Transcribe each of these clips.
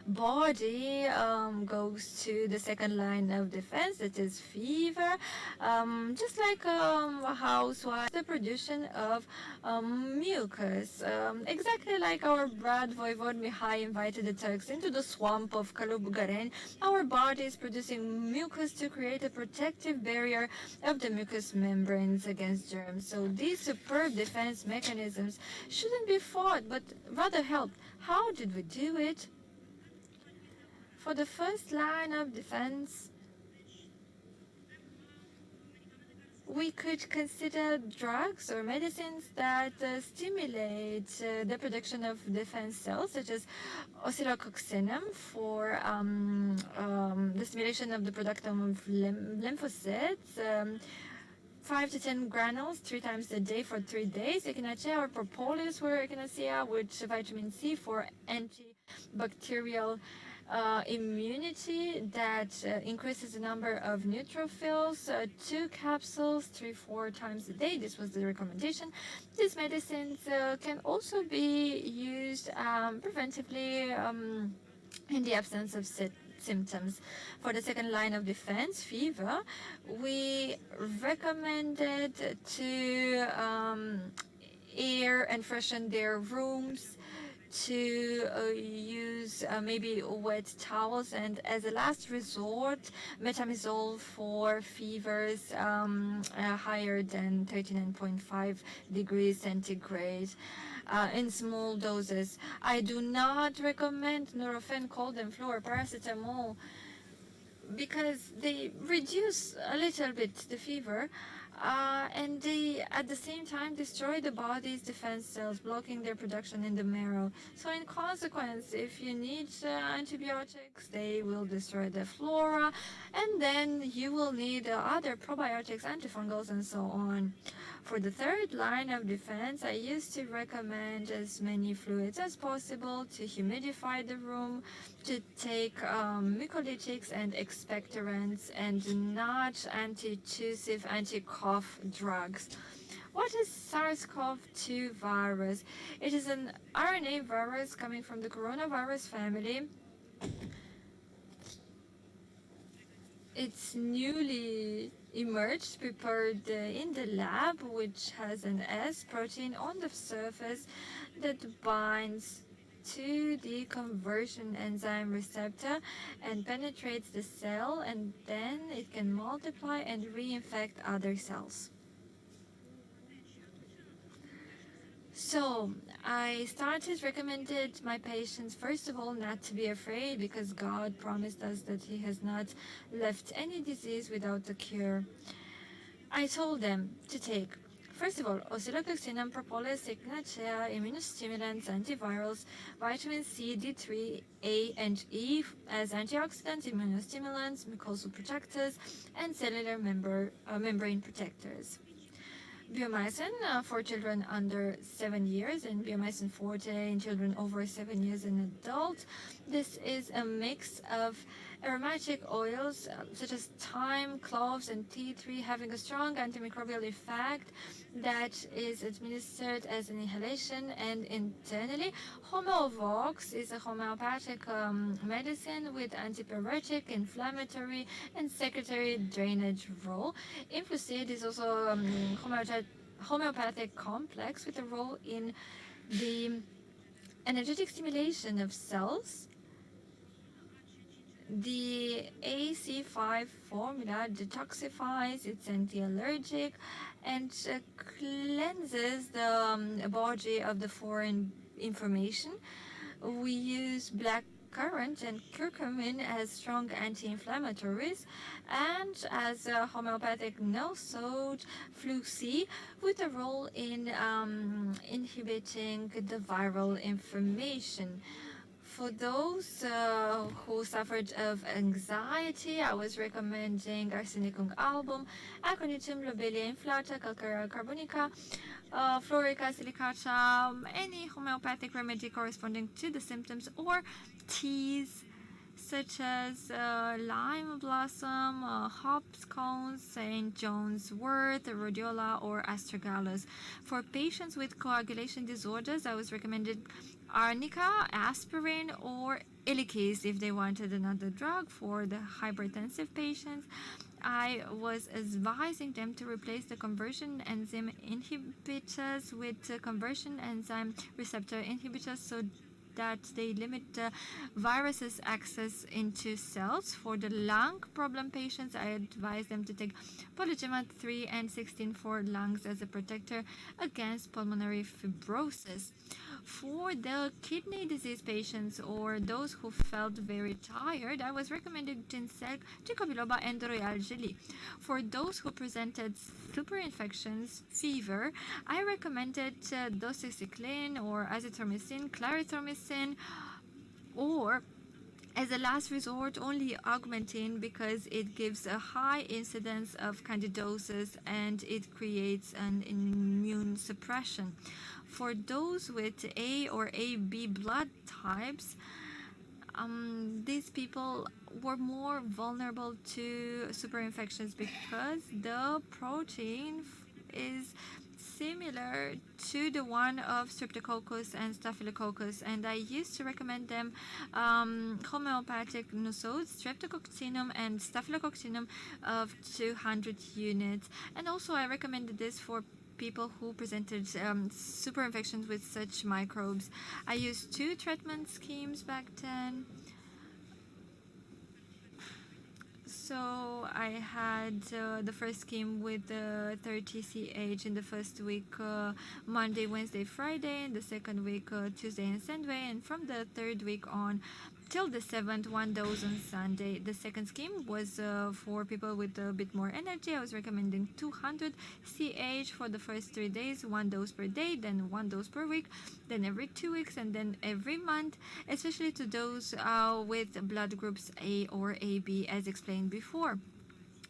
body goes to the second line of defense, that is fever. Just like a housewife, the production of mucus. Exactly like our Brad Voivod Mihai invited the Turks into the swamp of Kalubugaren, our body is producing mucus to create a protective barrier of the mucous membranes against germs. So these superb defense mechanisms shouldn't be fought, but rather helped. How did we do it? For the first line of defense, we could consider drugs or medicines that stimulate the production of defense cells, such as oscillococcinum for the stimulation of the production of lymphocytes. 5 to 10 granules 3 times a day for 3 days. Echinacea or propolis for echinacea with vitamin C for antibacterial immunity that increases the number of neutrophils. 2 capsules 3-4 times a day. This was the recommendation. These medicines can also be used preventively in the absence of symptoms. For the second line of defense, fever, we recommended to air and freshen their rooms, to use maybe wet towels, and as a last resort, metamizole for fevers higher than 39.5 degrees centigrade in small doses. I do not recommend Nurofen, cold and flu, or paracetamol because they reduce a little bit the fever and they at the same time destroy the body's defense cells, blocking their production in the marrow. So in consequence, if you need antibiotics, they will destroy the flora, and then you will need other probiotics, antifungals, and so on. For the third line of defense, I used to recommend as many fluids as possible, to humidify the room, to take mucolytics and expectorants, and not antitussive, anti-cough drugs. What is SARS-CoV-2 virus? It is an RNA virus coming from the coronavirus family. It's newly emerged, prepared in the lab, which has an S protein on the surface that binds to the conversion enzyme receptor and penetrates the cell, and then it can multiply and reinfect other cells. So I recommended my patients, first of all, not to be afraid, because God promised us that He has not left any disease without a cure. I told them to take, first of all, oscillococcinum, propolis, echinacea, immunostimulants, antivirals, vitamin C, D3, A, and E as antioxidants, immunostimulants, mucosal protectors, and cellular membrane protectors. Biomycin for children under 7 years, and biomycin forte in children over 7 years and adults. This is a mix of aromatic oils such as thyme, cloves, and tea tree, having a strong antimicrobial effect that is administered as an inhalation and internally. Homeovox is a homeopathic medicine with antipyretic, inflammatory, and secretory drainage role. Influcid is also homeopathic complex with a role in the energetic stimulation of cells. The ICS4 formula detoxifies, it's anti-allergic, and cleanses the body of the foreign information. We use black currant and curcumin as strong anti-inflammatories, and as a homeopathic no-sode, flu-C, with a role in inhibiting the viral inflammation. For those who suffered of anxiety, I was recommending Arsenicum album, Aconitum, Lobelia inflata, Calcarea carbonica, Florica silicata, any homeopathic remedy corresponding to the symptoms, or teas such as lime blossom, hops cones, St. John's wort, rhodiola, or astragalus. For patients with coagulation disorders, I was recommended arnica, aspirin, or Ilikis if they wanted another drug for the hypertensive patients. I was advising them to replace the conversion enzyme inhibitors with conversion enzyme receptor inhibitors so that they limit the virus's access into cells. For the lung problem patients, I advise them to take polygimat 3 and 16 for lungs as a protector against pulmonary fibrosis. For the kidney disease patients or those who felt very tired, I was recommending ginseng, ginkgo biloba, and royal jelly. For those who presented superinfections, fever, I recommended doxycycline or azithromycin, clarithromycin, or as a last resort, only augmentin because it gives a high incidence of candidosis and it creates an immune suppression. For those with A or AB blood types, these people were more vulnerable to superinfections because the protein is similar to the one of streptococcus and staphylococcus, and I used to recommend them homeopathic nosodes, streptococcinum and staphylococcinum of 200 units. And also I recommended this for people who presented superinfections with such microbes. I used 2 treatment schemes back then. So I had the first scheme with 30 CH in the first week, Monday, Wednesday, Friday, and the second week, Tuesday and Sunday, and from the third week on till the 7th, 1 dose on Sunday. The second scheme was for people with a bit more energy. I was recommending 200 CH for the first 3 days, 1 dose per day, then 1 dose per week, then every 2 weeks, and then every month, especially to those with blood groups A or AB, as explained before.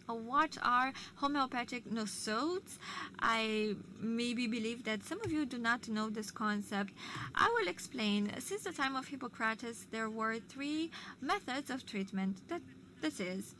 What are homeopathic nosodes? I maybe believe that some of you do not know this concept. I will explain. Since the time of Hippocrates, there were 3 methods of treatment. This is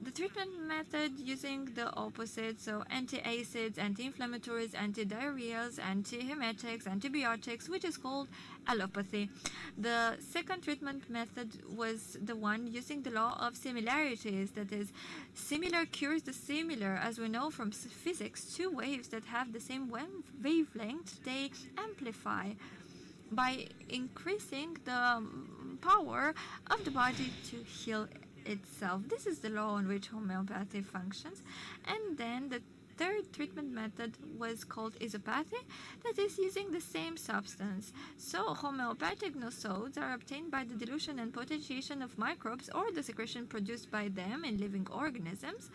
the treatment method using the opposite, so anti-acids, anti-inflammatories, antidiarrheals, antiemetics, antibiotics, which is called allopathy. The second treatment method was the one using the law of similarities, that is, similar cures the similar. As we know from physics, 2 waves that have the same wavelength, they amplify by increasing the power of the body to heal itself. This is the law on which homeopathy functions. And then the third treatment method was called isopathy, that is using the same substance. So homeopathic nosodes are obtained by the dilution and potentiation of microbes or the secretion produced by them in living organisms.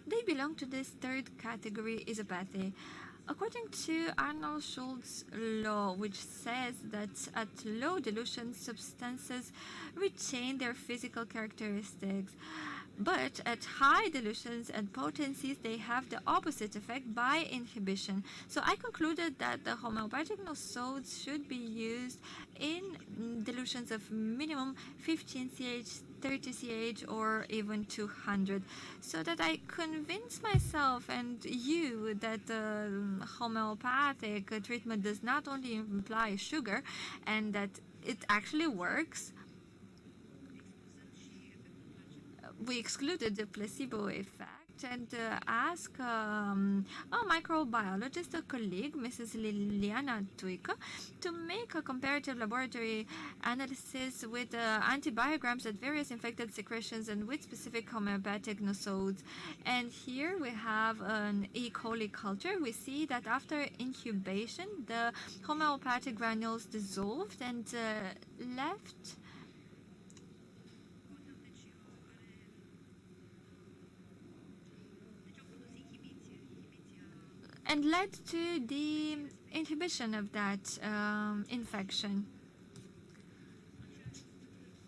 They belong to this third category, isopathy. According to Arnold Schultz's law, which says that at low dilution, substances retain their physical characteristics, but at high dilutions and potencies, they have the opposite effect by inhibition. So I concluded that the homeopathic nosodes should be used in dilutions of minimum 15 CH, 30 CH, or even 200, so that I convince myself and you that homeopathic treatment does not only imply sugar and that it actually works. We excluded the placebo effect and asked a microbiologist, a colleague, Mrs. Liliana Tuica, to make a comparative laboratory analysis with antibiograms at various infected secretions and with specific homeopathic nosodes. And here we have an E. coli culture. We see that after incubation, the homeopathic granules dissolved and left and led to the inhibition of that infection.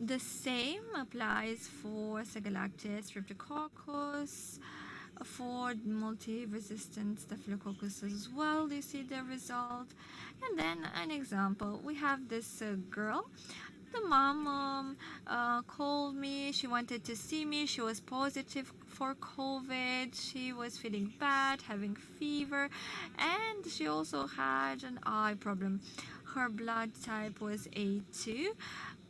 The same applies for Sagalactis, Streptococcus, for multi-resistant Staphylococcus as well. You see the result. And then an example. We have this girl. The mom called me. She wanted to see me. She was positive for COVID. She was feeling bad, having fever, and she also had an eye problem. Her blood type was A2.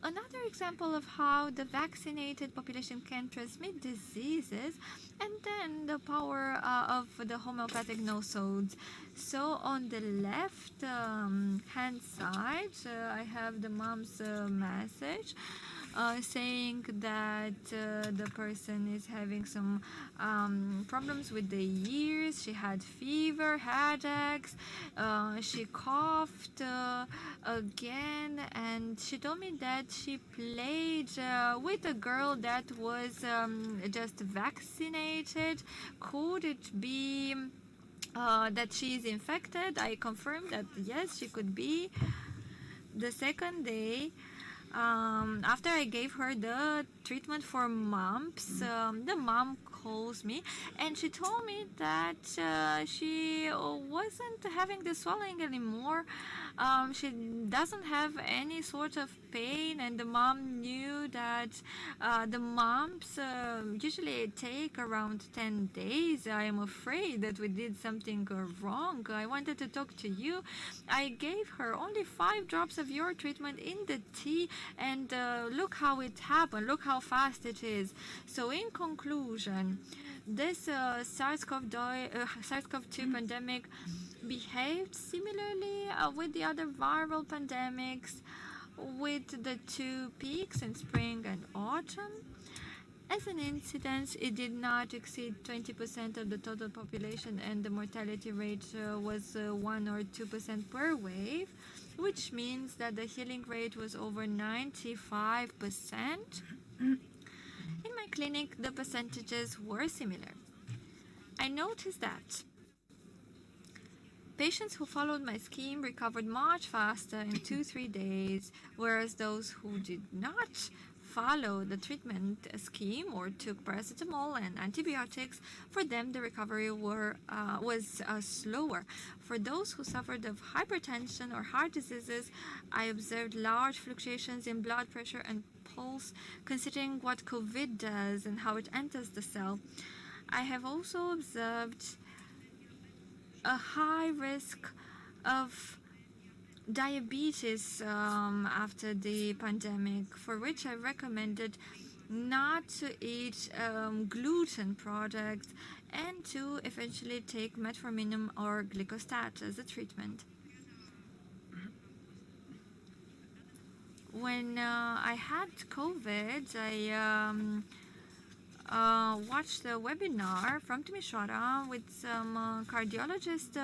Another example of how the vaccinated population can transmit diseases, and then the power of the homeopathic nosodes. So on the left hand side, I have the mom's message saying that the person is having some problems with the ears. She had fever, headaches, she coughed again, and she told me that she played with a girl that was just vaccinated. Could it be that she is infected? I confirmed that yes, she could be. The second day, after I gave her the treatment for mumps, the mom calls me and she told me that she wasn't having the swelling anymore. She doesn't have any sort of pain, and the mom knew that the mumps usually take around 10 days. I am afraid that we did something wrong. I wanted to talk to you. I gave her only 5 drops of your treatment in the tea, and look how it happened. Look how fast it is. So in conclusion, this SARS-CoV-2 pandemic behaved similarly with the other viral pandemics, with the 2 peaks in spring and autumn. As an incidence, it did not exceed 20% of the total population, and the mortality rate was 1 or 2% per wave, which means that the healing rate was over 95%. In my clinic, the percentages were similar. I noticed that patients who followed my scheme recovered much faster in 2-3 days, whereas those who did not follow the treatment scheme or took paracetamol and antibiotics, for them the recovery was slower. For those who suffered of hypertension or heart diseases, I observed large fluctuations in blood pressure and pulse, considering what COVID does and how it enters the cell. I have also observed a high risk of diabetes after the pandemic, for which I recommended not to eat gluten products and to eventually take metformin or glycostat as a treatment. When I had COVID, I watched a webinar from Timisoara with some cardiologist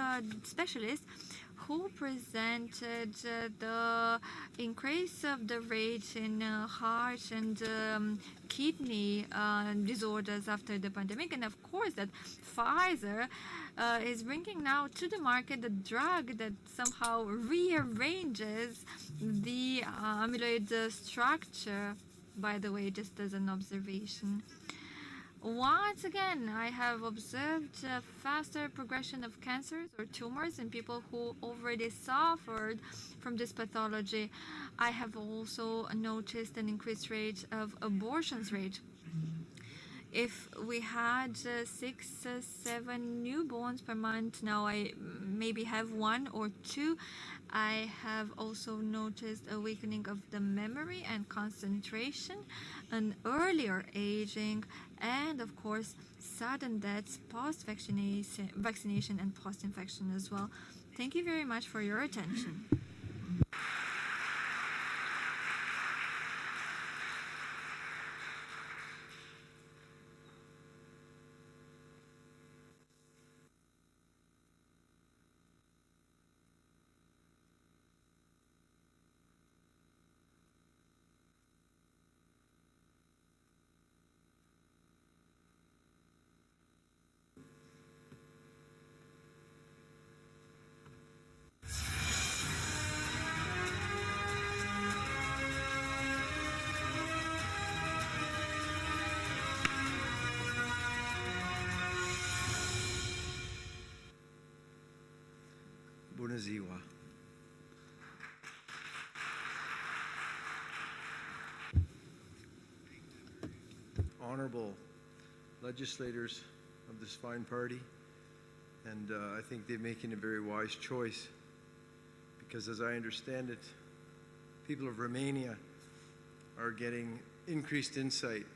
specialists who presented the increase of the rate in heart and kidney disorders after the pandemic, and of course that Pfizer is bringing now to the market a drug that somehow rearranges the amyloid structure. By the way, just as an observation. Once again, I have observed a faster progression of cancers or tumors in people who already suffered from this pathology. I have also noticed an increased rate of abortions rate. If we had 6, 7 newborns per month, now I maybe have 1 or 2. I have also noticed a weakening of the memory and concentration, an earlier aging, and of course sudden deaths post-vaccination and post-infection as well. Thank you very much for your attention. Bună ziua! Honorable legislators of this fine party, and I think they're making a very wise choice, because as I understand it, people of Romania are getting increased insight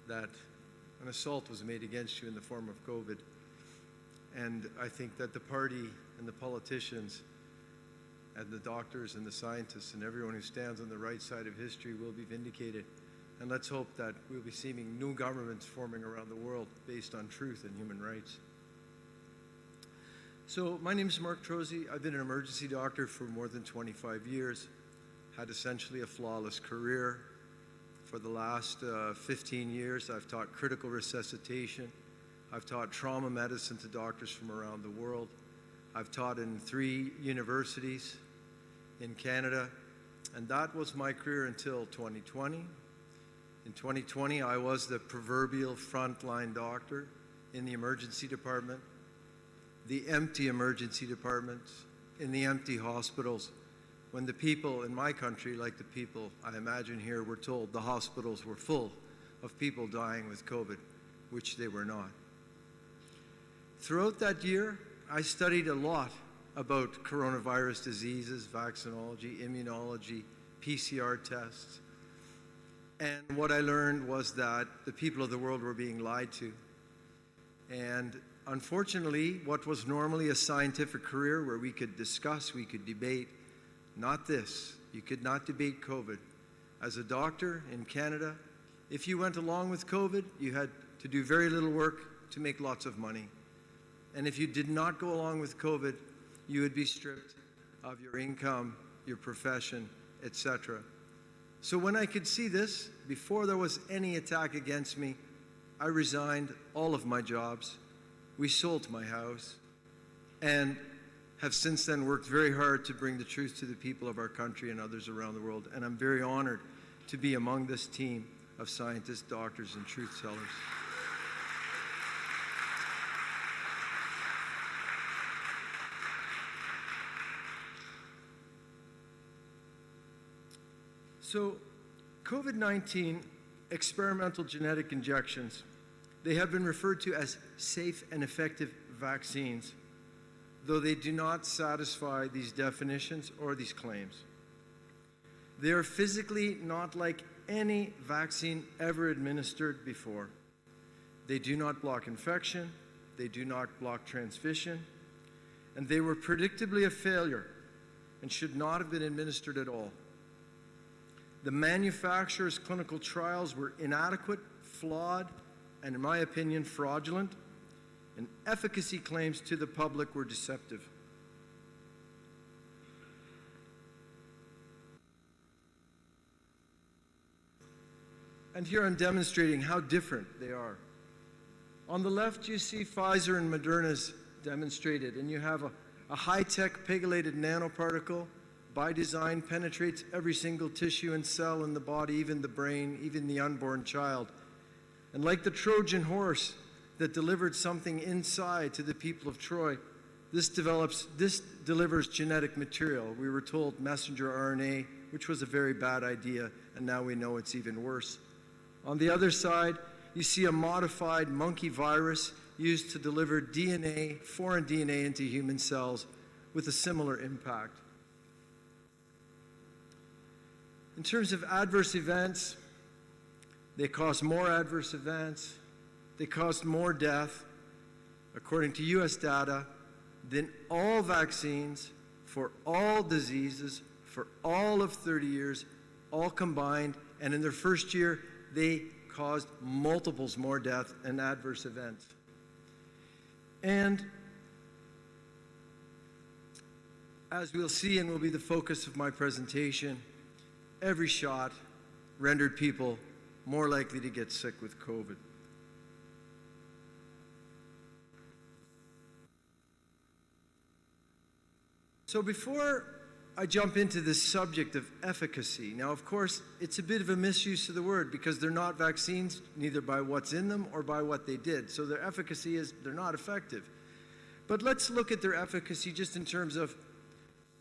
that an assault was made against you in the form of COVID. And I think that the party and the politicians and the doctors and the scientists and everyone who stands on the right side of history will be vindicated. And let's hope that we'll be seeing new governments forming around the world based on truth and human rights. So my name is Mark Trozy. I've been an emergency doctor for more than 25 years, had essentially a flawless career. For the last 15 years, I've taught critical resuscitation. I've taught trauma medicine to doctors from around the world. I've taught in 3 universities in Canada, and that was my career until 2020. In 2020, I was the proverbial frontline doctor in the emergency department, the empty emergency departments, in the empty hospitals, when the people in my country, like the people I imagine here, were told the hospitals were full of people dying with COVID, which they were not. Throughout that year, I studied a lot about coronavirus diseases, vaccinology, immunology, PCR tests. And what I learned was that the people of the world were being lied to. And unfortunately, what was normally a scientific career where we could discuss, we could debate, not this. You could not debate COVID. As a doctor in Canada, if you went along with COVID, you had to do very little work to make lots of money. And if you did not go along with COVID, you would be stripped of your income, your profession, etc. So when I could see this, before there was any attack against me, I resigned all of my jobs. We sold my house and have since then worked very hard to bring the truth to the people of our country and others around the world. And I'm very honored to be among this team of scientists, doctors, and truth tellers. So, COVID-19 experimental genetic injections, they have been referred to as safe and effective vaccines, though they do not satisfy these definitions or these claims. They are physically not like any vaccine ever administered before. They do not block infection, they do not block transmission, and they were predictably a failure and should not have been administered at all. The manufacturer's clinical trials were inadequate, flawed, and in my opinion, fraudulent, and efficacy claims to the public were deceptive. And here I'm demonstrating how different they are. On the left, you see Pfizer and Moderna's demonstrated, and you have a high-tech pegylated nanoparticle by design penetrates every single tissue and cell in the body, even the brain, even the unborn child. And like the Trojan horse that delivered something inside to the people of Troy, this delivers genetic material. We were told messenger RNA, which was a very bad idea, and now we know it's even worse. On the other side, you see a modified monkey virus used to deliver DNA, foreign DNA, into human cells with a similar impact. In terms of adverse events, they cause more adverse events, they cause more death, according to US data, than all vaccines for all diseases for all of 30 years, all combined, and in their first year, they caused multiples more death and adverse events. And as we'll see and will be the focus of my presentation, every shot rendered people more likely to get sick with COVID. So before I jump into this subject of efficacy, now of course it's a bit of a misuse of the word because they're not vaccines, neither by what's in them or by what they did. So their efficacy is they're not effective. But let's look at their efficacy just in terms of,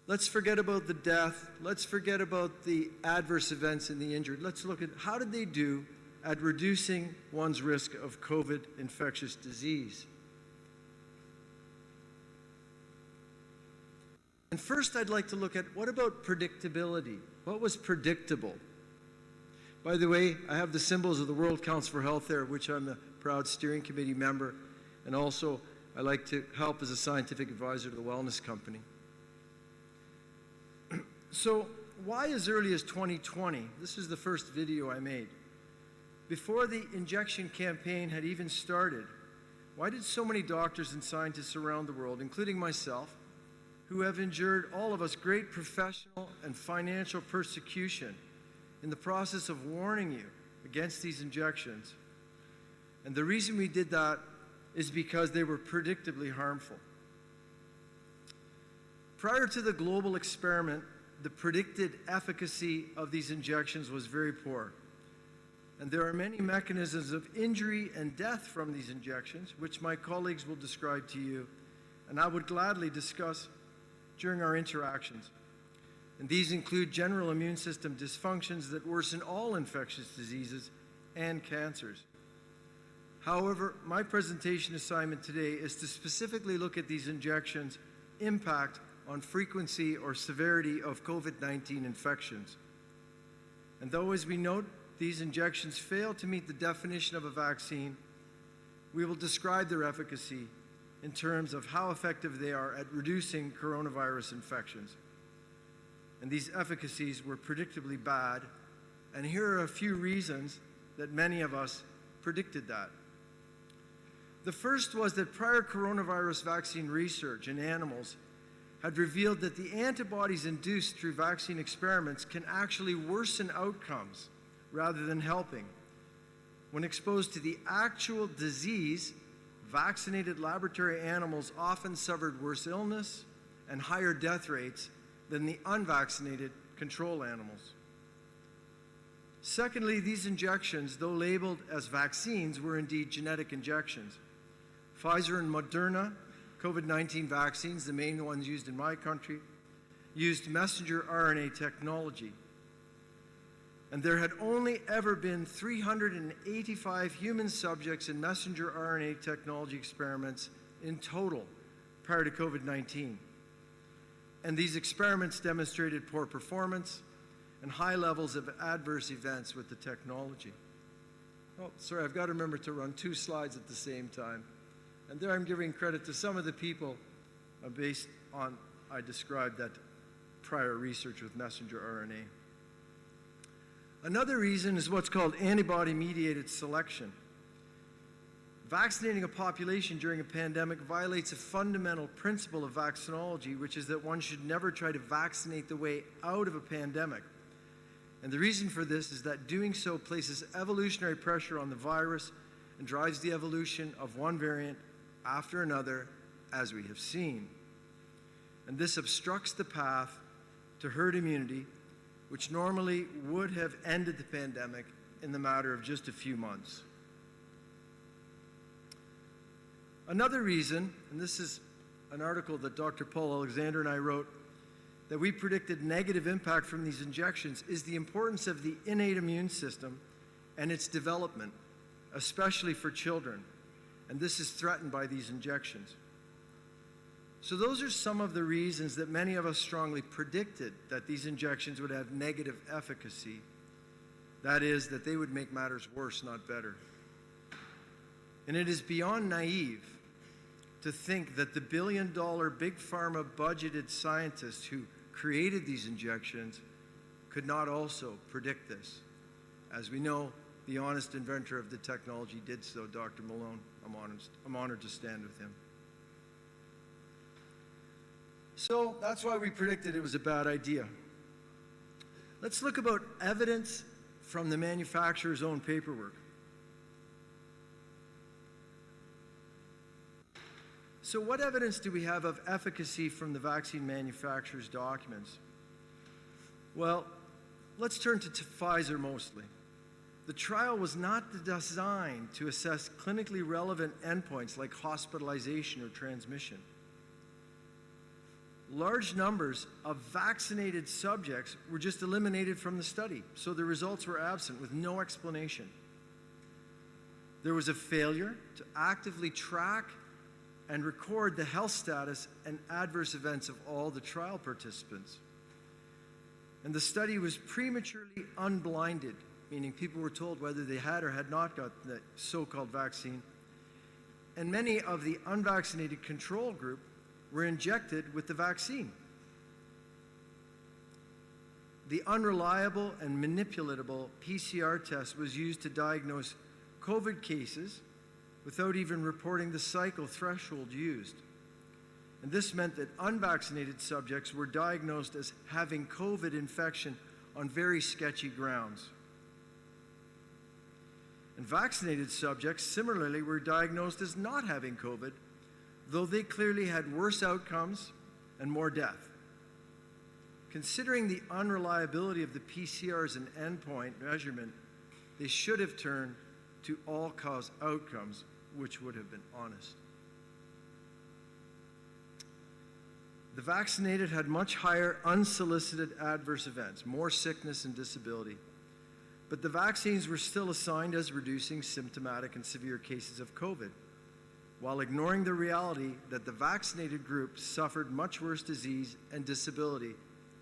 let's forget about the death, let's forget about the adverse events and the injured. Let's look at how did they do at reducing one's risk of COVID infectious disease. And first, I'd like to look at what about predictability? What was predictable? By the way, I have the symbols of the World Council for Health there, which I'm a proud steering committee member, and also I like to help as a scientific advisor to the Wellness Company. So why as early as 2020? This is the first video I made. Before the injection campaign had even started, why did so many doctors and scientists around the world, including myself, who have endured, all of us, great professional and financial persecution in the process of warning you against these injections? And the reason we did that is because they were predictably harmful. Prior to the global experiment, the predicted efficacy of these injections was very poor. And there are many mechanisms of injury and death from these injections, which my colleagues will describe to you, and I would gladly discuss during our interactions. And these include general immune system dysfunctions that worsen all infectious diseases and cancers. However, my presentation assignment today is to specifically look at these injections' impact on frequency or severity of COVID-19 infections. And though, as we note, these injections fail to meet the definition of a vaccine, we will describe their efficacy in terms of how effective they are at reducing coronavirus infections. And these efficacies were predictably bad, and here are a few reasons that many of us predicted that. The first was that prior coronavirus vaccine research in animals had revealed that the antibodies induced through vaccine experiments can actually worsen outcomes rather than helping. When exposed to the actual disease, vaccinated laboratory animals often suffered worse illness and higher death rates than the unvaccinated control animals. Secondly, these injections, though labeled as vaccines, were indeed genetic injections. Pfizer and Moderna COVID-19 vaccines, the main ones used in my country, used messenger RNA technology. And there had only ever been 385 human subjects in messenger RNA technology experiments in total prior to COVID-19. And these experiments demonstrated poor performance and high levels of adverse events with the technology. Oh, sorry, I've got to remember to run 2 slides at the same time. And there I'm giving credit to some of the people based on, I described that prior research with messenger RNA. Another reason is what's called antibody-mediated selection. Vaccinating a population during a pandemic violates a fundamental principle of vaccinology, which is that one should never try to vaccinate the way out of a pandemic. And the reason for this is that doing so places evolutionary pressure on the virus and drives the evolution of one variant after another, as we have seen. And this obstructs the path to herd immunity, which normally would have ended the pandemic in the matter of just a few months. Another reason, and this is an article that Dr. Paul Alexander and I wrote, that we predicted negative impact from these injections is the importance of the innate immune system and its development, especially for children. And this is threatened by these injections. So those are some of the reasons that many of us strongly predicted that these injections would have negative efficacy. That is, that they would make matters worse, not better. And it is beyond naive to think that the billion-dollar big pharma budgeted scientists who created these injections could not also predict this. As we know, the honest inventor of the technology did so, Dr. Malone. I'm honored to stand with him. So that's why we predicted it was a bad idea. Let's look about evidence from the manufacturer's own paperwork. So what evidence do we have of efficacy from the vaccine manufacturer's documents? Well, let's turn to Pfizer mostly. The trial was not designed to assess clinically relevant endpoints like hospitalization or transmission. Large numbers of vaccinated subjects were just eliminated from the study, so the results were absent with no explanation. There was a failure to actively track and record the health status and adverse events of all the trial participants. And the study was prematurely unblinded, meaning people were told whether they had or had not got the so-called vaccine. And many of the unvaccinated control group were injected with the vaccine. The unreliable and manipulatable PCR test was used to diagnose COVID cases without even reporting the cycle threshold used. And this meant that unvaccinated subjects were diagnosed as having COVID infection on very sketchy grounds. And vaccinated subjects similarly were diagnosed as not having COVID, though they clearly had worse outcomes and more death. Considering the unreliability of the PCR as an endpoint measurement, they should have turned to all-cause outcomes, which would have been honest. The vaccinated had much higher unsolicited adverse events, more sickness and disability. But the vaccines were still assigned as reducing symptomatic and severe cases of COVID, while ignoring the reality that the vaccinated group suffered much worse disease and disability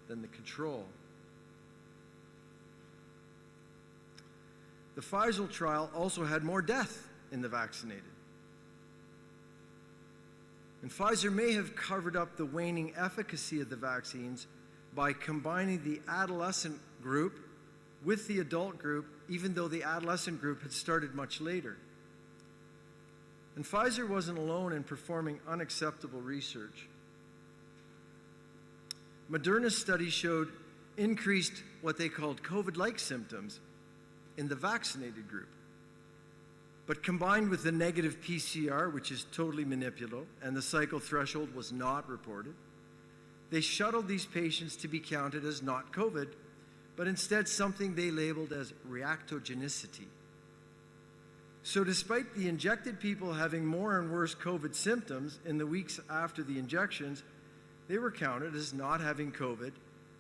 than the control. The Pfizer trial also had more death in the vaccinated. And Pfizer may have covered up the waning efficacy of the vaccines by combining the adolescent group with the adult group, even though the adolescent group had started much later. And Pfizer wasn't alone in performing unacceptable research. Moderna's study showed increased what they called COVID-like symptoms in the vaccinated group. But combined with the negative PCR, which is totally manipulable, and the cycle threshold was not reported, they shuttled these patients to be counted as not COVID, but instead something they labeled as reactogenicity. So despite the injected people having more and worse COVID symptoms in the weeks after the injections, they were counted as not having COVID,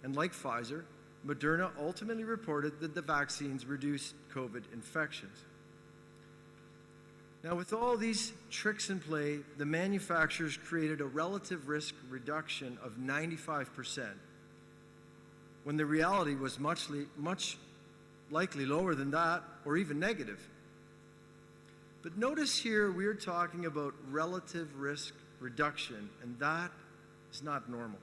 and like Pfizer, Moderna ultimately reported that the vaccines reduced COVID infections. Now, with all these tricks in play, the manufacturers created a relative risk reduction of 95%, when the reality was much likely lower than that, or even negative. But notice here, we're talking about relative risk reduction, and that is not normal.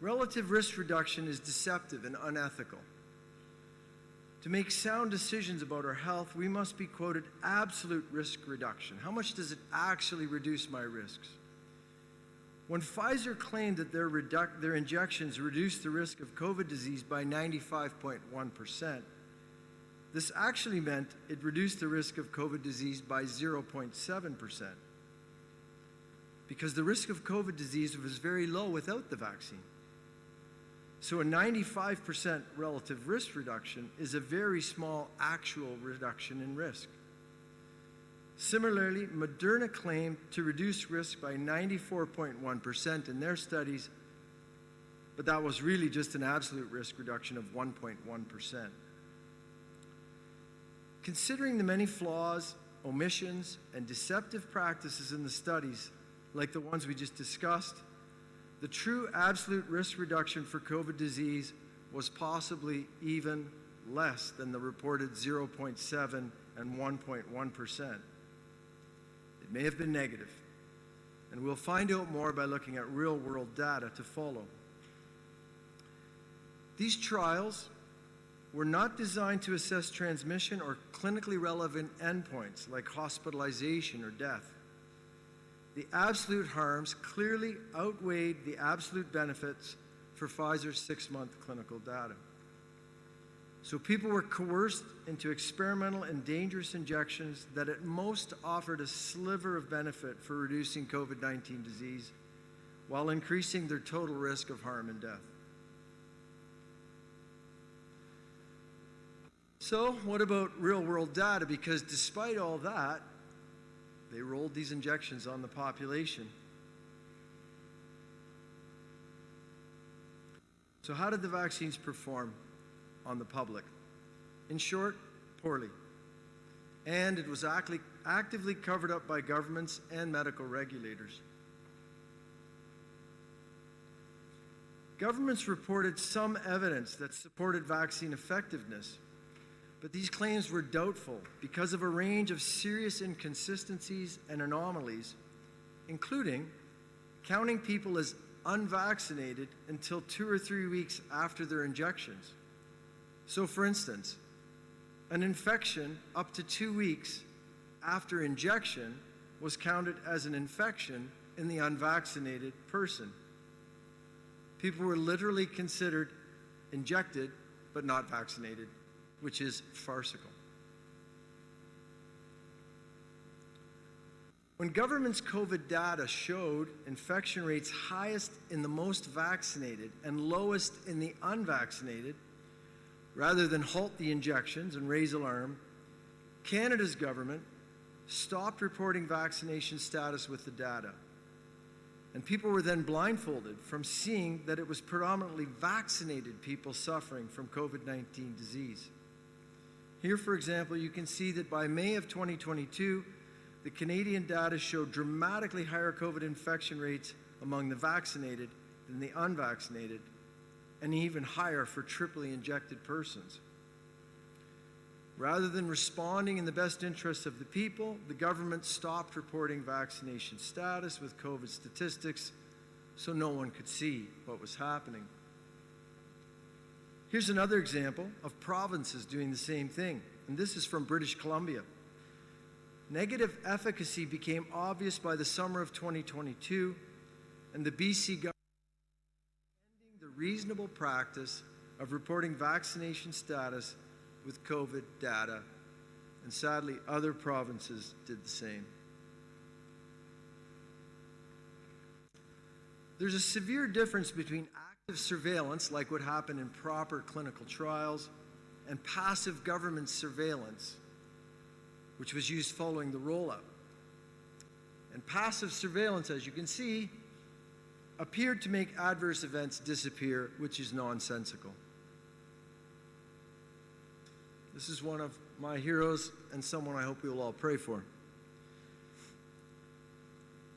Relative risk reduction is deceptive and unethical. To make sound decisions about our health, we must be quoted absolute risk reduction. How much does it actually reduce my risks? When Pfizer claimed that their injections reduced the risk of COVID disease by 95.1%, this actually meant it reduced the risk of COVID disease by 0.7%, because the risk of COVID disease was very low without the vaccine. So a 95% relative risk reduction is a very small actual reduction in risk. Similarly, Moderna claimed to reduce risk by 94.1% in their studies, but that was really just an absolute risk reduction of 1.1%. Considering the many flaws, omissions, and deceptive practices in the studies, like the ones we just discussed, the true absolute risk reduction for COVID disease was possibly even less than the reported 0.7 and 1.1%. It may have been negative, and we'll find out more by looking at real-world data to follow. These trials were not designed to assess transmission or clinically relevant endpoints like hospitalization or death. The absolute harms clearly outweighed the absolute benefits for Pfizer's 6-month clinical data. So people were coerced into experimental and dangerous injections that at most offered a sliver of benefit for reducing COVID-19 disease, while increasing their total risk of harm and death. So what about real-world data? Because despite all that, they rolled these injections on the population. So how did the vaccines perform on the public? In short, poorly. And it was actively covered up by governments and medical regulators. Governments reported some evidence that supported vaccine effectiveness, but these claims were doubtful because of a range of serious inconsistencies and anomalies, including counting people as unvaccinated until 2 or 3 weeks after their injections. So, for instance, an infection up to 2 weeks after injection was counted as an infection in the unvaccinated person. People were literally considered injected but not vaccinated, which is farcical. When government's COVID data showed infection rates highest in the most vaccinated and lowest in the unvaccinated, rather than halt the injections and raise alarm, Canada's government stopped reporting vaccination status with the data. And people were then blindfolded from seeing that it was predominantly vaccinated people suffering from COVID-19 disease. Here, for example, you can see that by May of 2022, the Canadian data showed dramatically higher COVID infection rates among the vaccinated than the unvaccinated, and even higher for triply injected persons. Rather than responding in the best interests of the people, the government stopped reporting vaccination status with COVID statistics so no one could see what was happening. Here's another example of provinces doing the same thing, and this is from British Columbia. Negative efficacy became obvious by the summer of 2022, and the BC government ending the reasonable practice of reporting vaccination status with COVID data, and sadly, other provinces did the same. There's a severe difference between active surveillance, like what happened in proper clinical trials, and passive government surveillance, which was used following the rollout. And passive surveillance, as you can see, appeared to make adverse events disappear, which is nonsensical. This is one of my heroes and someone I hope we will all pray for.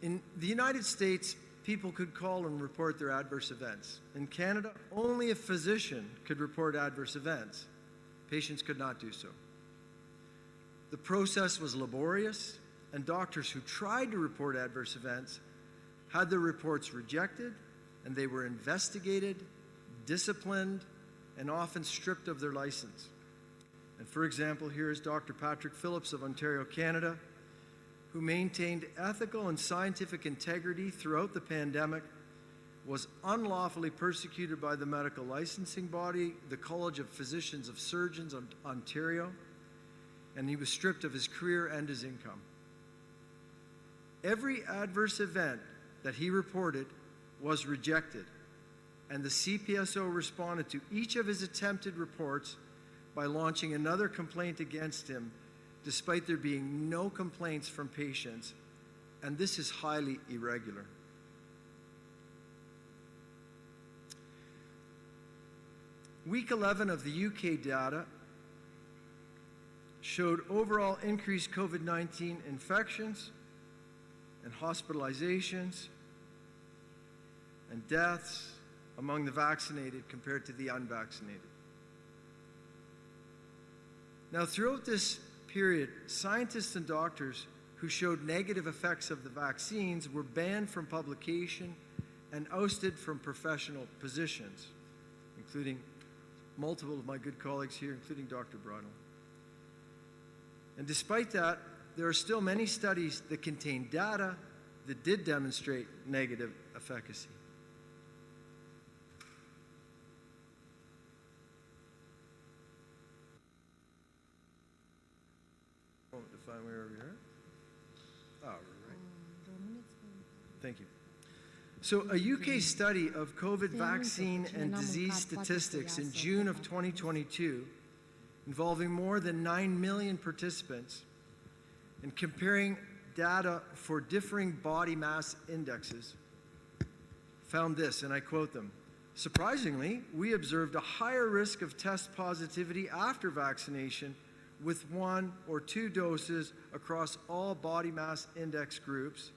In the United States, people could call and report their adverse events. In Canada, only a physician could report adverse events. Patients could not do so. The process was laborious, and doctors who tried to report adverse events had their reports rejected, and they were investigated, disciplined, and often stripped of their license. And for example, here is Dr. Patrick Phillips of Ontario, Canada, who maintained ethical and scientific integrity throughout the pandemic, was unlawfully persecuted by the medical licensing body, the College of Physicians of Surgeons of Ontario, and he was stripped of his career and his income. Every adverse event that he reported was rejected, and the CPSO responded to each of his attempted reports by launching another complaint against him, despite there being no complaints from patients, and this is highly irregular. Week 11 of the UK data showed overall increased COVID-19 infections and hospitalizations and deaths among the vaccinated compared to the unvaccinated. Now, throughout this period, scientists and doctors who showed negative effects of the vaccines were banned from publication and ousted from professional positions, including multiple of my good colleagues here, including Dr. Bridle. And despite that, there are still many studies that contain data that did demonstrate negative efficacy. To find where we are. Oh, right. Thank you. So a UK study of COVID vaccine and disease statistics in June of 2022, involving more than 9 million participants, and comparing data for differing body mass indexes, found this, and I quote them: "Surprisingly, we observed a higher risk of test positivity after vaccination with 1 or 2 doses across all body mass index groups,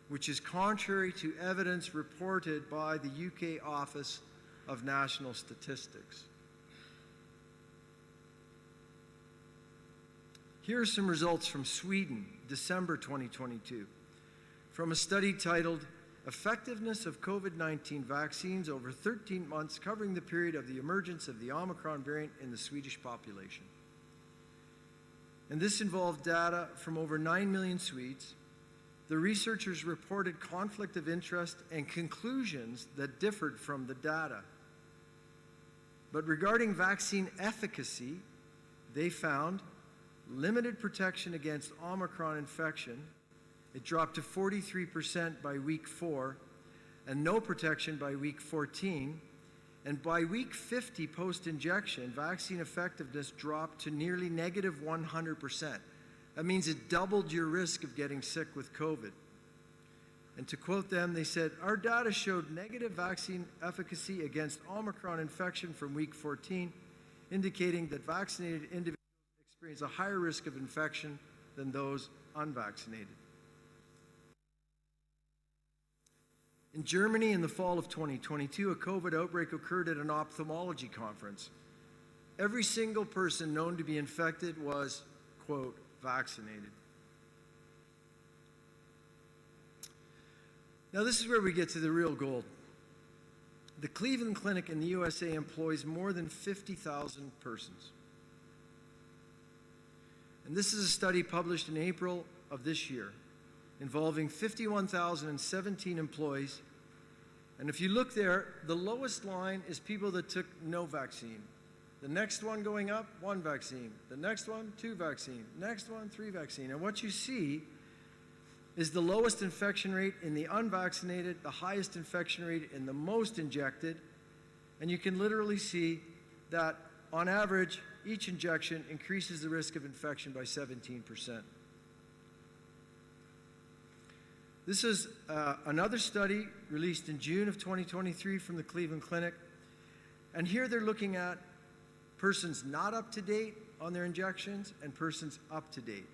which is contrary to evidence reported by the UK Office of National Statistics. Here are some results from Sweden, December 2022, from a study titled Effectiveness of COVID-19 Vaccines over 13 months, covering the period of the emergence of the Omicron variant in the Swedish population. And this involved data from over 9 million Swedes. The researchers reported conflict of interest and conclusions that differed from the data. But regarding vaccine efficacy, they found limited protection against Omicron infection. It dropped to 43% by week 4, and no protection by week 14. And by week 50 post-injection, vaccine effectiveness dropped to nearly negative 100%. That means it doubled your risk of getting sick with COVID. And to quote them, they said, "Our data showed negative vaccine efficacy against Omicron infection from week 14, indicating that vaccinated individuals experience a higher risk of infection than those unvaccinated." In Germany, in the fall of 2022, a COVID outbreak occurred at an ophthalmology conference. Every single person known to be infected was, quote, vaccinated. Now, this is where we get to the real gold. The Cleveland Clinic in the USA employs more than 50,000 persons. And this is a study published in April of this year, involving 51,017 employees. And if you look there, the lowest line is people that took no vaccine. The next one going up, 1 vaccine. The next one, 2 vaccine. Next one, 3 vaccine. And what you see is the lowest infection rate in the unvaccinated, the highest infection rate in the most injected. And you can literally see that on average, each injection increases the risk of infection by 17%. This is another study released in June of 2023 from the Cleveland Clinic. And here they're looking at persons not up to date on their injections and persons up to date.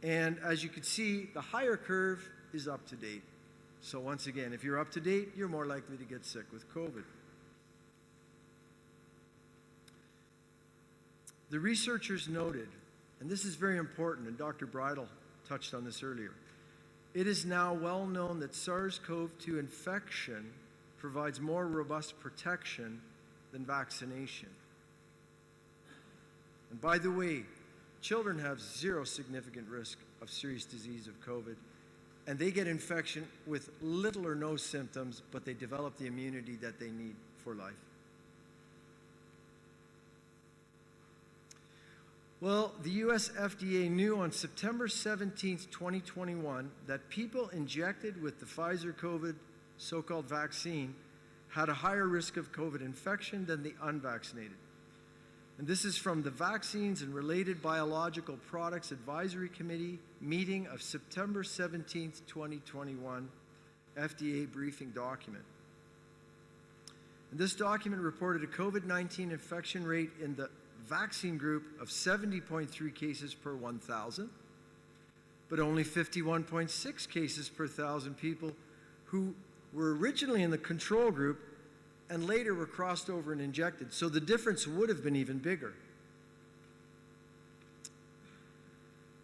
And as you can see, the higher curve is up to date. So once again, if you're up to date, you're more likely to get sick with COVID. The researchers noted, and this is very important, and Dr. Bridle touched on this earlier, it is now well known that SARS-CoV-2 infection provides more robust protection than vaccination. And by the way, children have 0 significant risk of serious disease of COVID, and they get infection with little or no symptoms, but they develop the immunity that they need for life. Well, the US FDA knew on September 17th, 2021, that people injected with the Pfizer COVID so-called vaccine had a higher risk of COVID infection than the unvaccinated. And this is from the Vaccines and Related Biological Products Advisory Committee meeting of September 17th, 2021, FDA briefing document. And this document reported a COVID-19 infection rate in the vaccine group of 70.3 cases per 1,000, but only 51.6 cases per 1,000 people who were originally in the control group and later were crossed over and injected. So the difference would have been even bigger.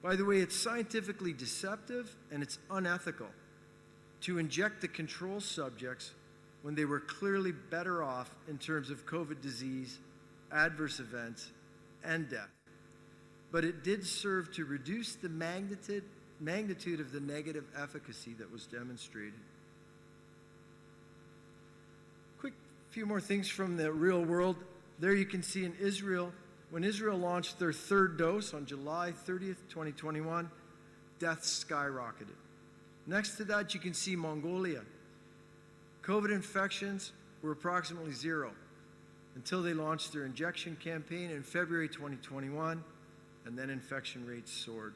By the way, it's scientifically deceptive and it's unethical to inject the control subjects when they were clearly better off in terms of COVID disease, adverse events, and death. But it did serve to reduce the magnitude of the negative efficacy that was demonstrated. Quick few more things from the real world. There you can see in Israel, when Israel launched their 3rd dose on July 30th, 2021, deaths skyrocketed. Next to that, you can see Mongolia. COVID infections were approximately 0. Until they launched their injection campaign in February 2021, and then infection rates soared.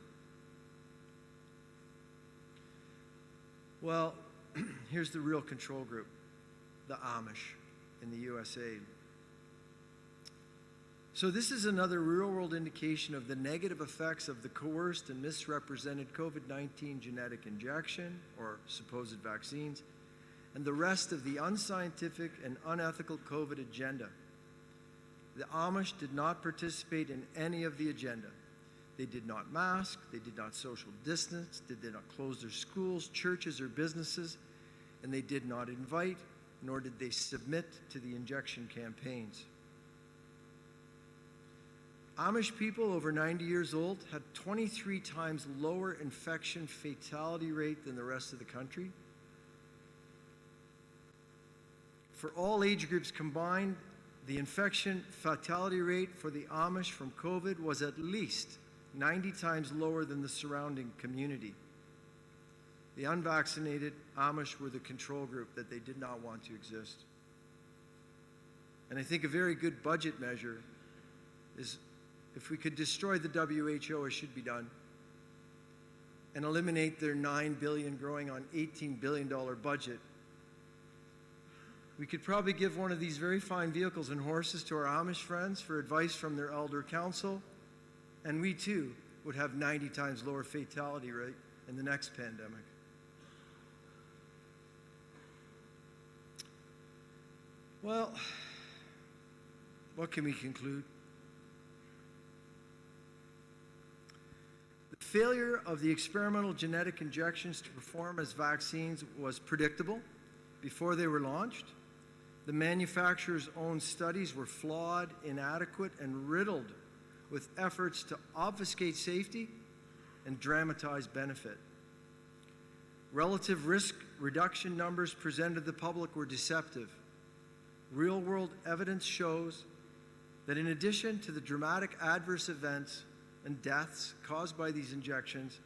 Well, here's the real control group, the Amish in the USA. So this is another real-world indication of the negative effects of the coerced and misrepresented COVID-19 genetic injection, or supposed vaccines, and the rest of the unscientific and unethical COVID agenda. The Amish did not participate in any of the agenda. They did not mask, they did not social distance, they did not close their schools, churches, or businesses, and they did not invite, nor did they submit to the injection campaigns. Amish people over 90 years old had 23 times lower infection fatality rate than the rest of the country. For all age groups combined, the infection fatality rate for the Amish from COVID was at least 90 times lower than the surrounding community. The unvaccinated Amish were the control group that they did not want to exist. And I think a very good budget measure is if we could destroy the WHO, it should be done, and eliminate their $9 billion growing on $18 billion budget, we could probably give one of these very fine vehicles and horses to our Amish friends for advice from their elder council, and we too would have 90 times lower fatality rate in the next pandemic. Well, what can we conclude? The failure of the experimental genetic injections to perform as vaccines was predictable before they were launched. The manufacturer's own studies were flawed, inadequate, and riddled with efforts to obfuscate safety and dramatize benefit. Relative risk reduction numbers presented to the public were deceptive. Real-world evidence shows that in addition to the dramatic adverse events and deaths caused by these injections,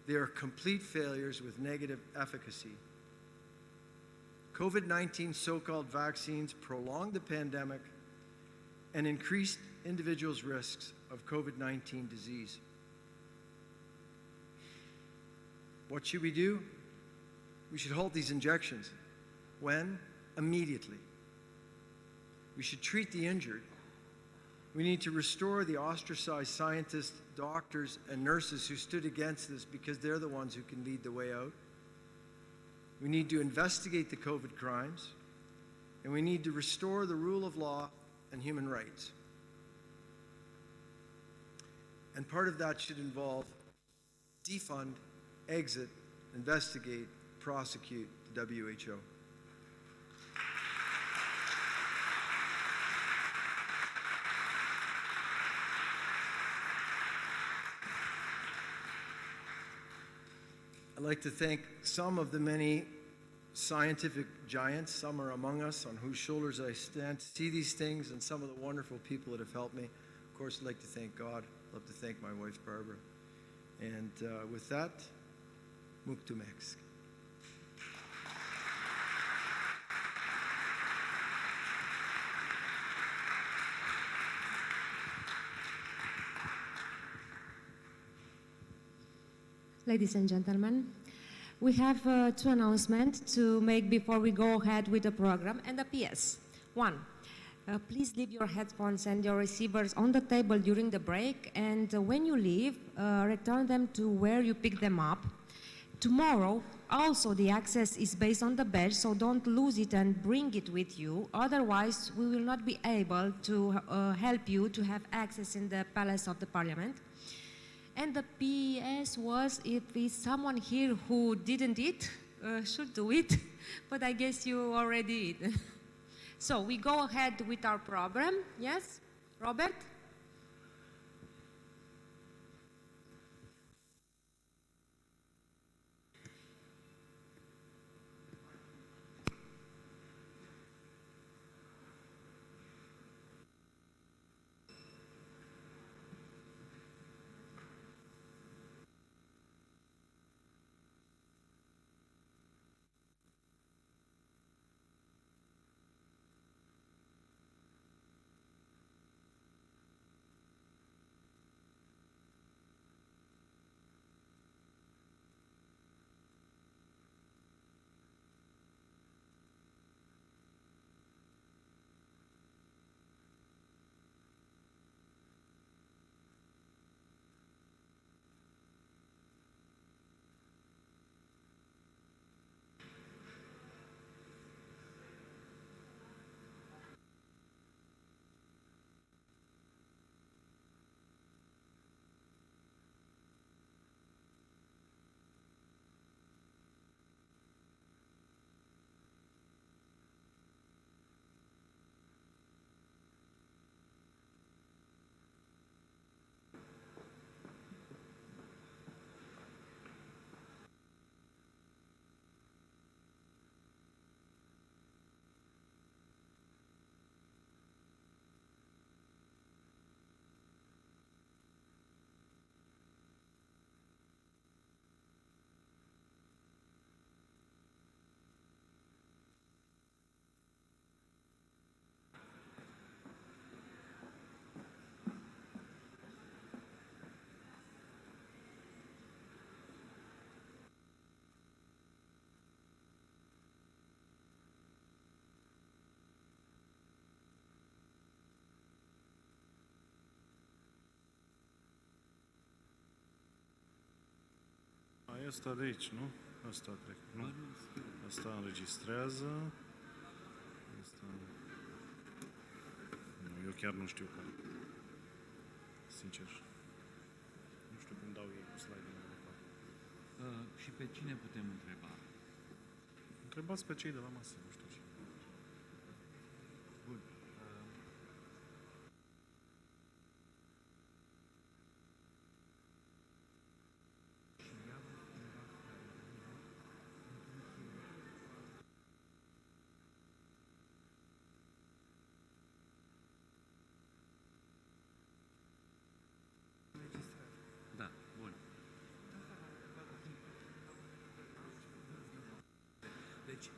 they are complete failures with negative efficacy. COVID-19 so-called vaccines prolonged the pandemic and increased individuals' risks of COVID-19 disease. What should we do? We should halt these injections. When? Immediately. We should treat the injured. We need to restore the ostracized scientists, doctors, and nurses who stood against this because they're the ones who can lead the way out. We need to investigate the COVID crimes, and we need to restore the rule of law and human rights. And part of that should involve defund, exit, investigate, prosecute the WHO. I'd like to thank some of the many scientific giants, some are among us, on whose shoulders I stand to see these things, and some of the wonderful people that have helped me. Of course, I'd like to thank God. I'd love to thank my wife, Barbara. And with that, Muktumex. Ladies and gentlemen, we have two announcements to make before we go ahead with the program, and a PS. One, please leave your headphones and your receivers on the table during the break, and when you leave, return them to where you picked them up. Tomorrow, also the access is based on the badge, so don't lose it and bring it with you. Otherwise, we will not be able to help you to have access in the Palace of the Parliament. And the PS was, if there's someone here who didn't eat, should do it, but I guess you already did. So we go ahead with our program. Yes, Robert? ăsta de aici, nu? Ăsta cred. Nu. Ăsta înregistrează. Ăsta... Nu, eu chiar nu știu cum. Sincer. Nu știu cum dau ei cu slide-ul mai departe. Și pe cine putem întreba? Întrebați pe cei de la masă, nu știu ce. Bun. Da, bun. Deci,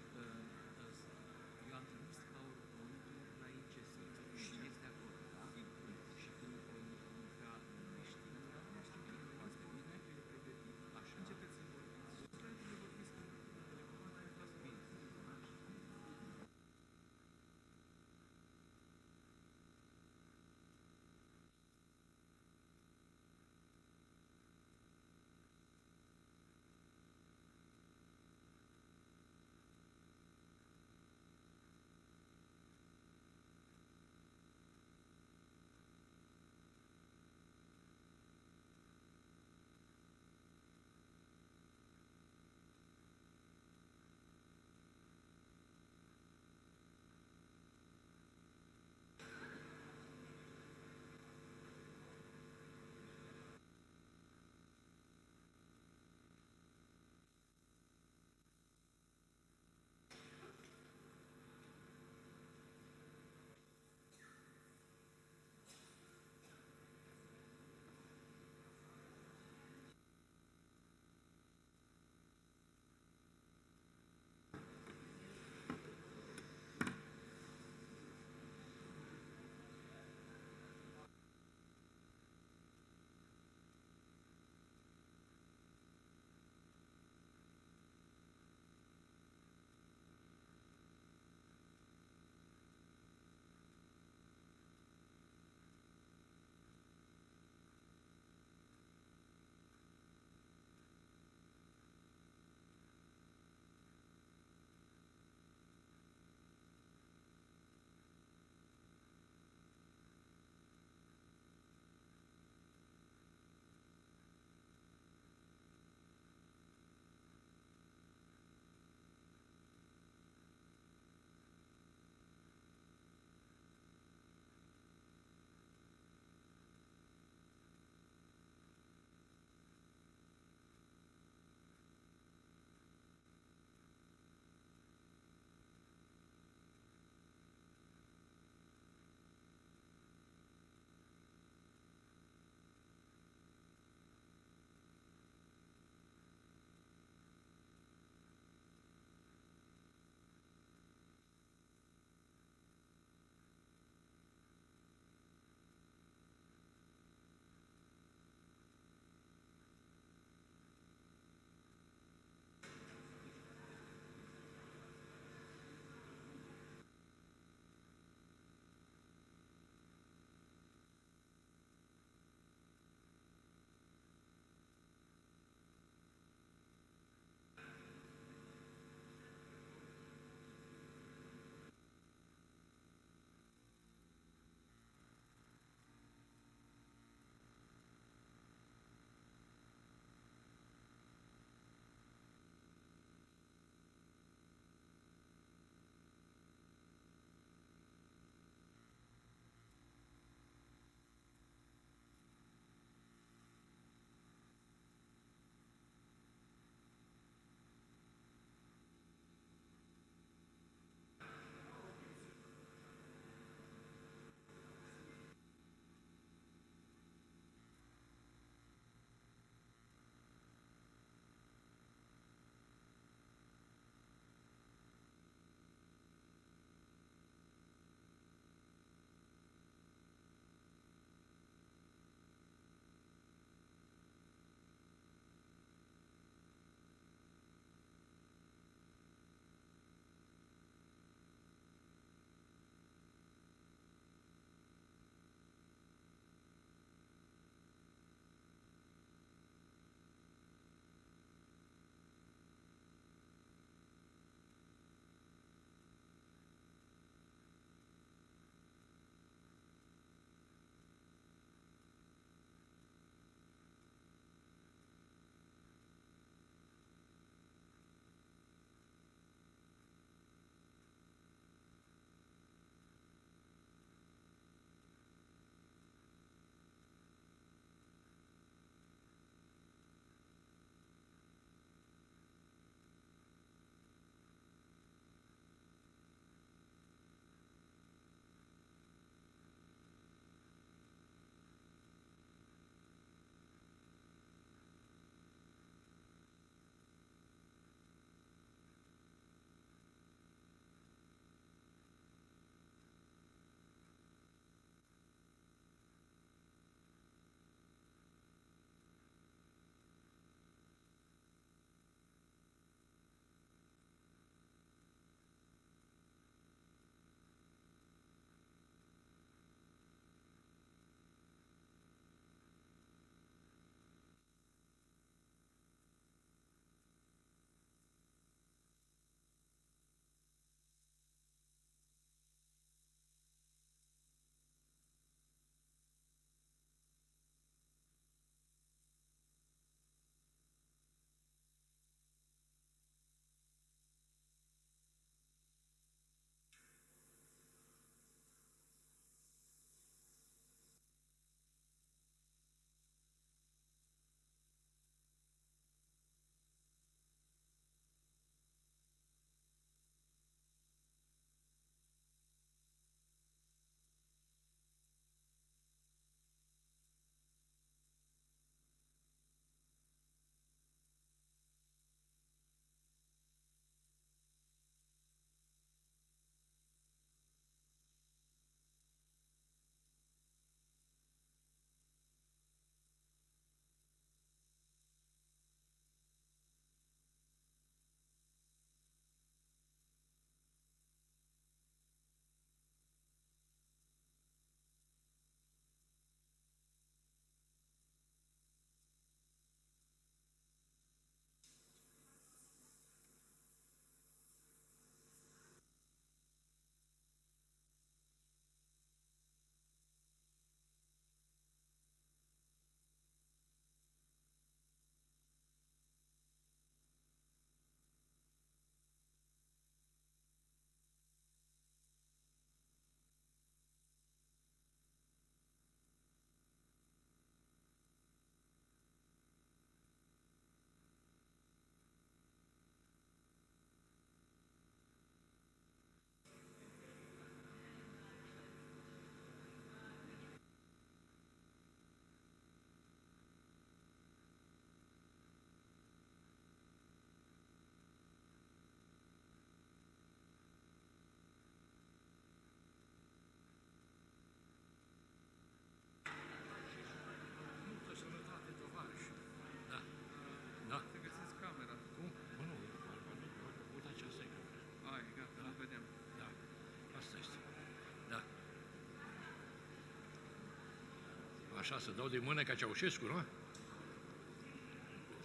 Așa, să dau de mână ca Ceaușescu, nu?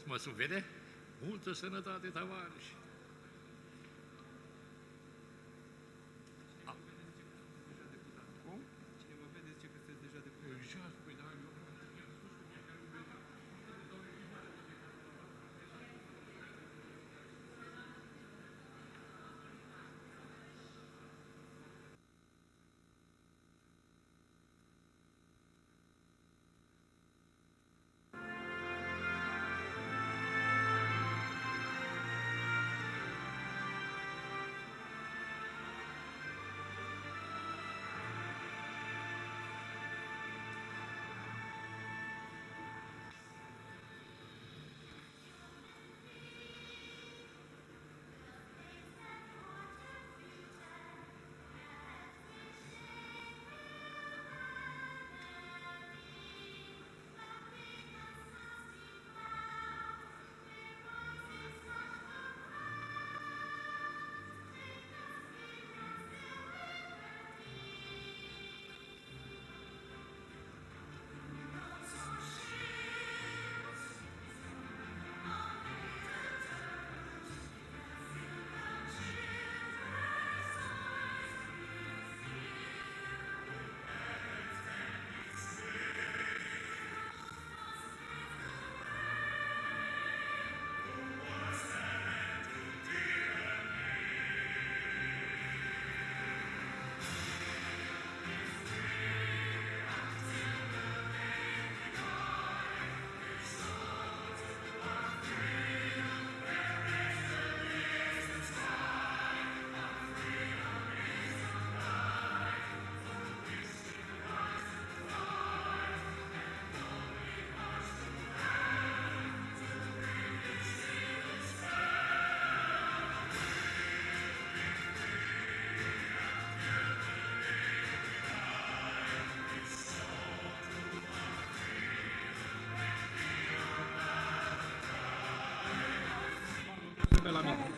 Mă vede? Multă sănătate, tovarăși! Cum? Cineva vede, zice că sunteți deja deputat. Exact, păi da, eu... Pe la mine.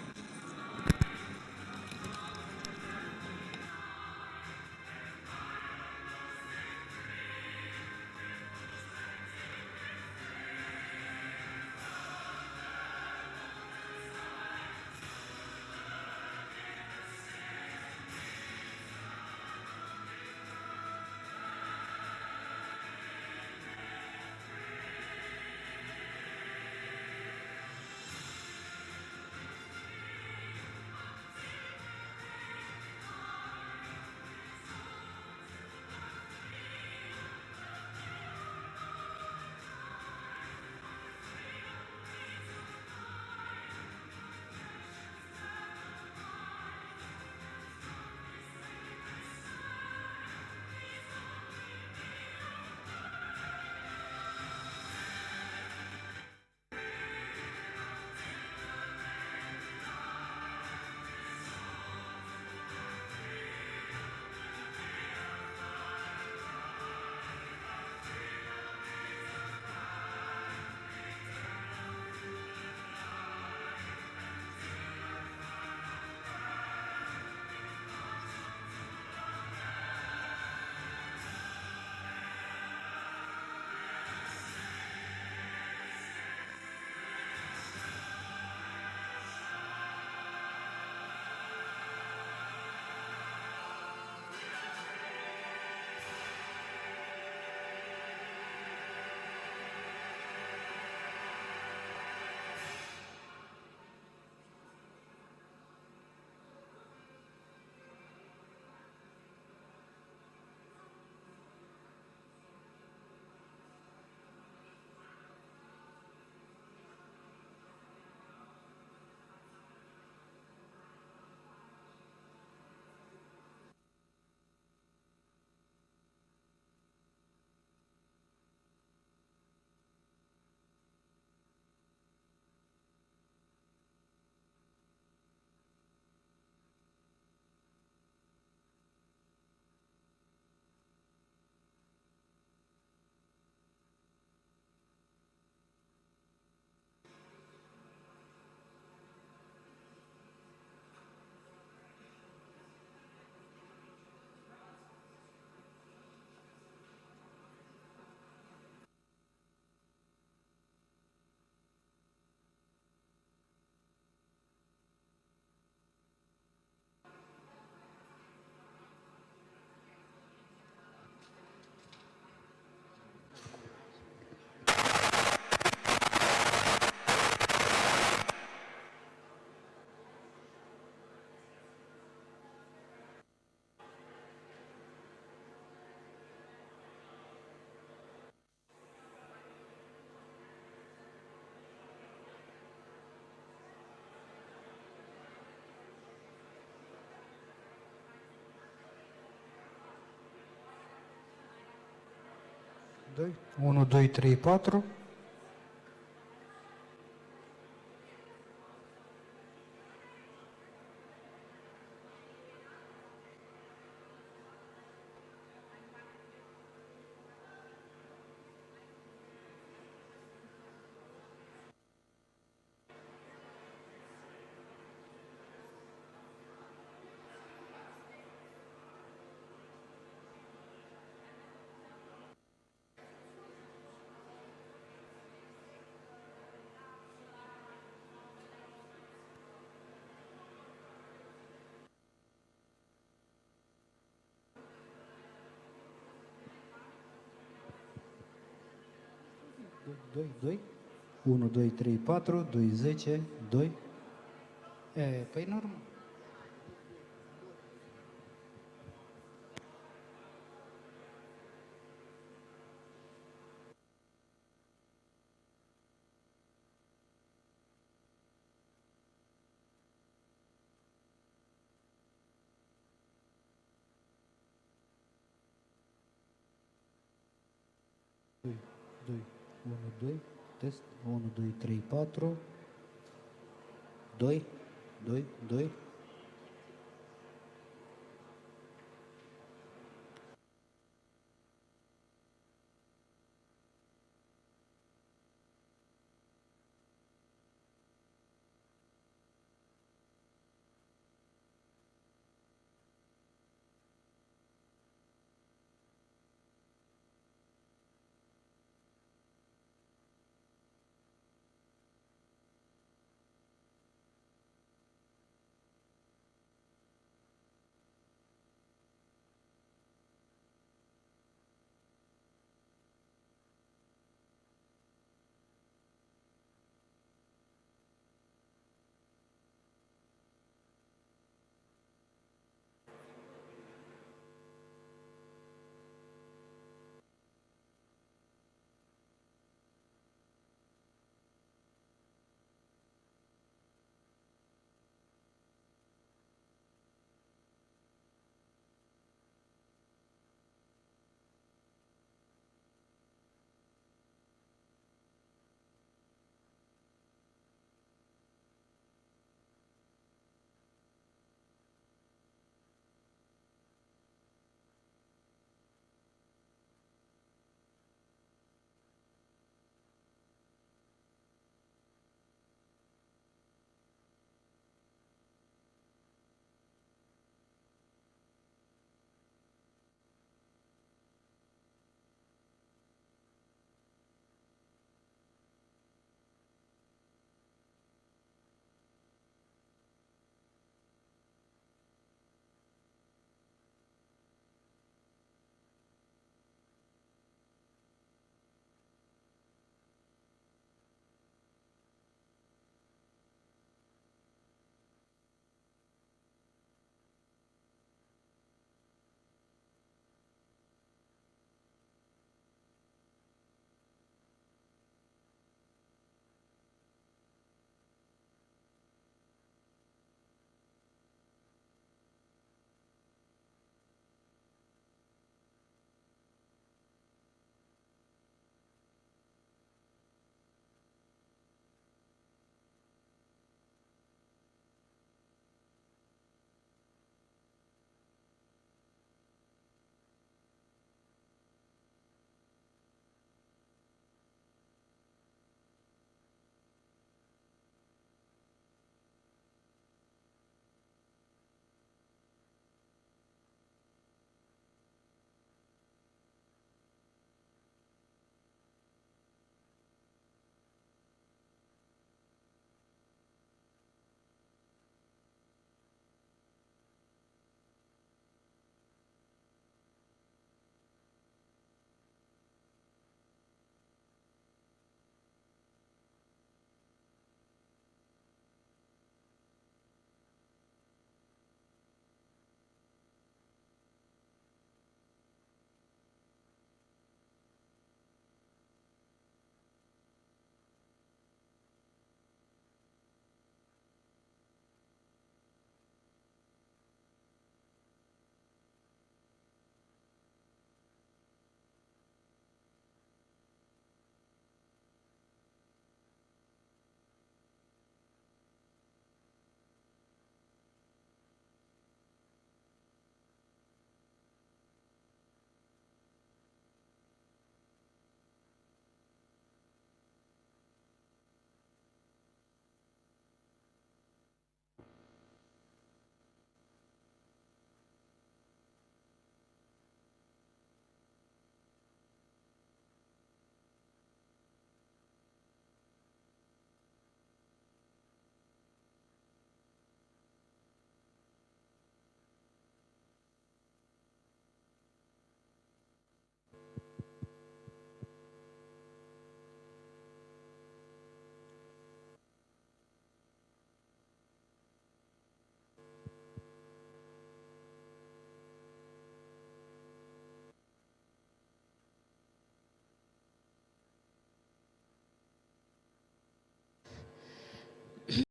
2, 1, 2, 3, 4. Doi, 2, 1, 2, 3, 4, 2, 10, 2. Păi normal. Doi, 2, 1, 2, test, 1, 2, 3, 4, 2, 2, 2,